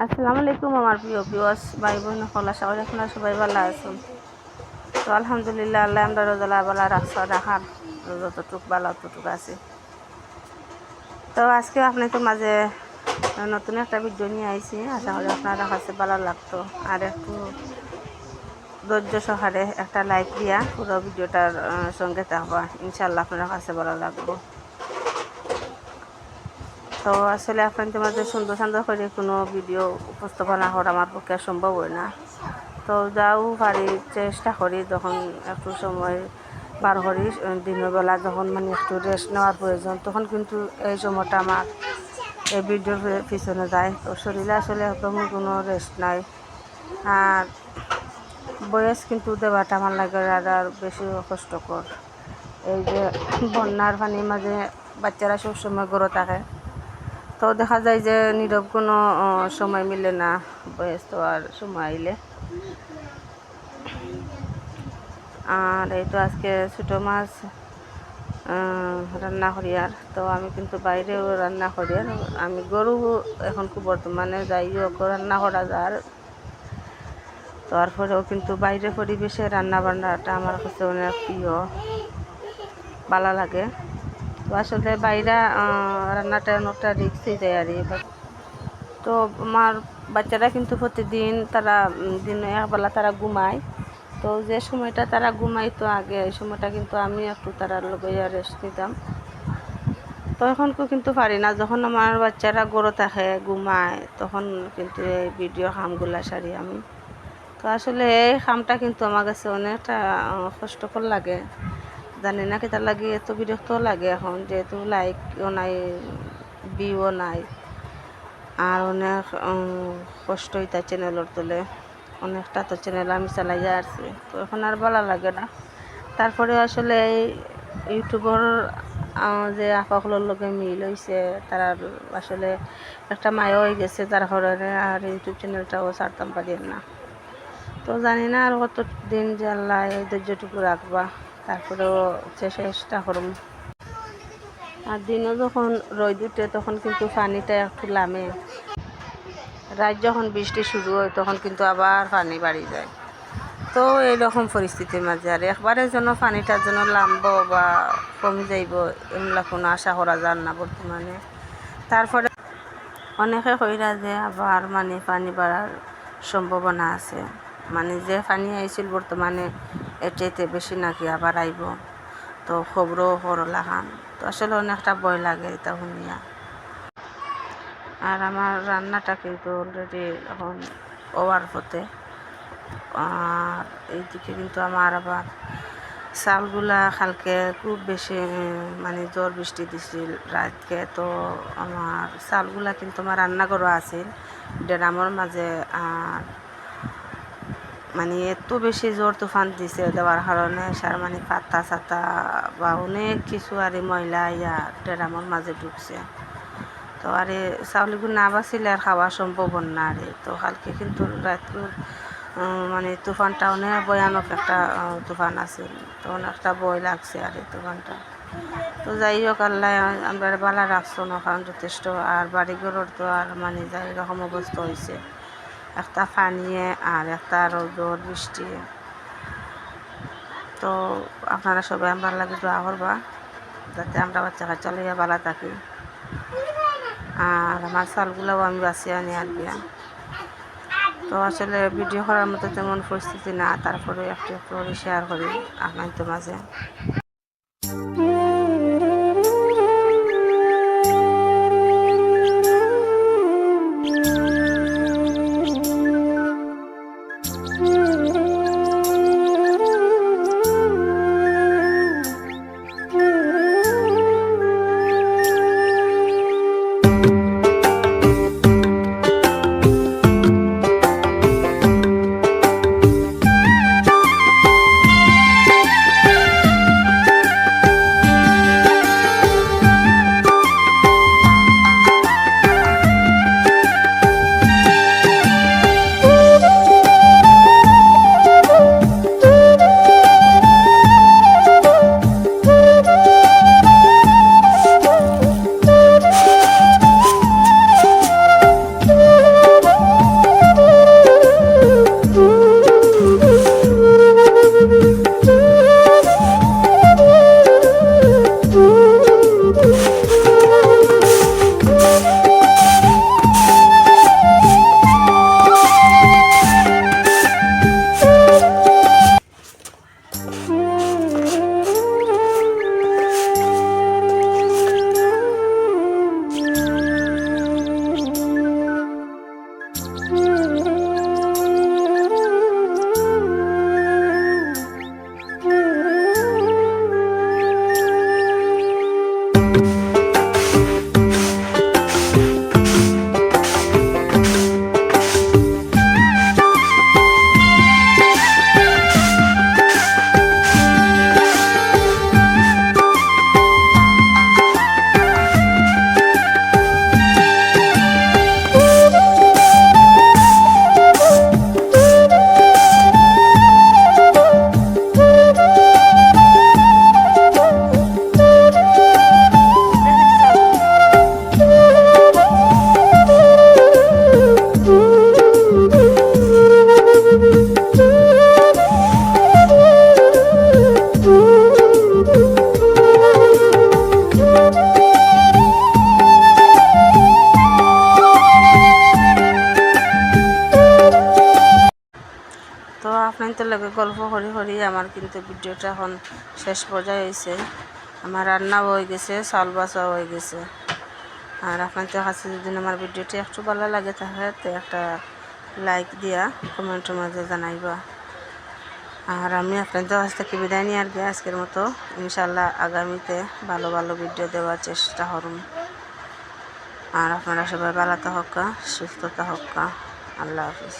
আসসালামু আলাইকুম আমার প্রিয় ভিউয়ার্স ভাই বোন সকল, আশা করি আপনারা সবাই ভালো আছেন। তো আলহামদুলিল্লাহ আল্লাহ আমরা রোজালা ভালো রাখার যতটুক ভালো ততটুক আছে। তো আজকে আপনাদের মাঝে নতুন একটা ভিডিও নিয়ে আইছি, আশা করি আপনারা কাছে ভালো লাগতো। আর একটু ধৈর্য সহকারে একটা লাইক দিয়া পুরো ভিডিওটার সঙ্গে থাকবা, ইনশাল্লাহ আপনারা কাছে ভালো লাগবে। তো আসলে আপনাদের মাঝে সুন্দর সুন্দর করে কোনো ভিডিও উপস্থাপনা করা আমার পক্ষে সম্ভব হয় না। তো যাও পারি চেষ্টা করি যখন একটু সময় বার করি দিনের বেলা, যখন মানে একটু রেস্ট নেওয়ার প্রয়োজন, তখন কিন্তু এই সময়টা আমার এই ভিডিওর পিছনে যায়। তো শরীরে আসলে একদমই কোনো রেস্ট নাই। আর বয়স কিন্তু দেওয়াটা আমার লাগে আর বেশি কষ্টকর। এই যে বন্যার পানির মাঝে বাচ্চারা সবসময় গড়ে থাকে, তো দেখা যায় যে নীরব কোনো সময় মিলে না বয়স দেওয়ার সময় আইলে। আর এই তো আজকে ছোটো মাছ রান্না করি। আর তো আমি কিন্তু বাইরেও রান্না করি। আর আমি গরু এখন খুব বর্তমানে যাইও রান্না করা যায়, তারপরেও কিন্তু বাইরে পরিবেশে রান্না বান্নাটা আমার কাছে অনেক প্রিয়, ভালো লাগে। তো আসলে বাইরে রান্নাটা অনেকটা রিস্ক হয়ে যায় আর। তো আমার বাচ্চারা কিন্তু প্রতিদিন তারা দিনে একবেলা তারা ঘুমায়। তো যে সময়টা তারা ঘুমাইতো আগে, এই সময়টা কিন্তু আমি একটু তারা লগে রেস্ট নিতাম। তো এখন কিন্তু পারি না, যখন আমার বাচ্চারা গড়ে থাকে ঘুমায়, তখন কিন্তু এই ভিডিও কামগুলা সারি আমি। তো আসলে এই কামটা কিন্তু আমার কাছে অনেকটা কষ্টকর লাগে, জানি না কি তার লাগে এত বিরক্ত লাগে এখন, যেহেতু লাইকও নাই, ভিউও নাই, আর অনেক কষ্ট হইতা চ্যানেলের তোলে। অনেকটা তো চ্যানেল আমি চালাইয়া আসছি, তো এখন আর ভালো লাগে না। তারপরে আসলে ইউটিউবের যে আপাগুলোর লগে মিল হয়েছে, তারা আসলে একটা মায়া হয়ে গেছে, তার কারণে আর ইউটিউব চ্যানেলটাও ছাড়তাম পারি না। তো জানি না আর কত দিন যে আল্লাহ এই ধৈর্যটুকু রাখবা, তারপরেও চেষ্টা করুন। আর দিনও যখন রোদ উঠে তখন কিন্তু পানিটা একটু লামে, রাত যখন বৃষ্টি শুরু হয় তখন কিন্তু আবার পানি বাড়ি যায়। তো এইরকম পরিস্থিতির মাঝে আর একবারের জন্য পানিটার জন্য লামবো বা কমে যাইব এমলা কোনো আশা করা যায় না বর্তমানে। তারপরে অনেকে কইরা যে আবার মানে পানি বাড়ার সম্ভাবনা আছে, মানে যে পানি আইছিল বর্তমানে এর চাইতে বেশি নাকি আবার আইব। তো খবরও করলা খান, তো আসলে অনেকটা ভয় লাগে এটা শুনিয়া। আর আমার রান্নাটা কিন্তু অলরেডি এখন ওয়ার পথে। আর এইদিকে কিন্তু আমার আবার চালগুলা কালকে খুব বেশি মানে ঝড় বৃষ্টি দিছিল রাতকে। তো আমার চালগুলা কিন্তু আমার রান্না করা আছিল ড্রামের মাঝে। আর মানে এত বেশি জোর তুফান দিছে দেওয়ার কারণে সার মানে পাতা ছাতা বা অনেক কিছু আর ময়লা ইয়া ড্রামের মাঝে ঢুকছে। তো আর চাউলগুলো না বাঁচিলে আর খাওয়া সম্ভব না। আর তো কালকে কিন্তু রাত্রে মানে তুফানটা অনেক ভয়ানক একটা তুফান আছে, তো অনেকটা ভয় লাগছে আর এই তুফানটা। তো যাই হোক আল্লাহ আমরা বালা রাখছো না, কারণ যথেষ্ট। আর বাড়িঘরের তো আর মানে যাই এরকম অবস্থা হয়েছে, একটা পানিয়ে আর একটা রোদ বৃষ্টি। তো আপনারা সবাই আমার লাগে দোয়া করবা, যাতে আমরা বাচ্চা কাচ্চা লইয়া ভালো থাকি। আর আমার চালগুলোও আমি বাঁচিয়ে আনি আর দিয়া। তো আসলে ভিডিও করার মতো তেমন পরিস্থিতি না, তারপরে একটু একটু করে শেয়ার করি আপনাদের মাঝে। আপনাদের লগে গল্প করি করি আমার কিন্তু ভিডিওটা এখন শেষ পর্যায়ে হয়েছে। আমার রান্নাও হয়ে গেছে, চাউল বাছাও হয়ে গেছে। আর আপনাদের কাছে যদি আমার ভিডিওটি একটু ভালো লাগে থাকে তো একটা লাইক দিয়া কমেন্টের মাঝে জানাইবা। আর আমি আপনাদের কাছ থেকে বিদায় নিয়ে আর কি আজকের মতো। ইনশাল্লাহ আগামীতে ভালো ভালো ভিডিও দেওয়ার চেষ্টা করুন। আর আপনারা সবাই ভালো থাকা, সুস্থতা হোক। আল্লাহ হাফিজ।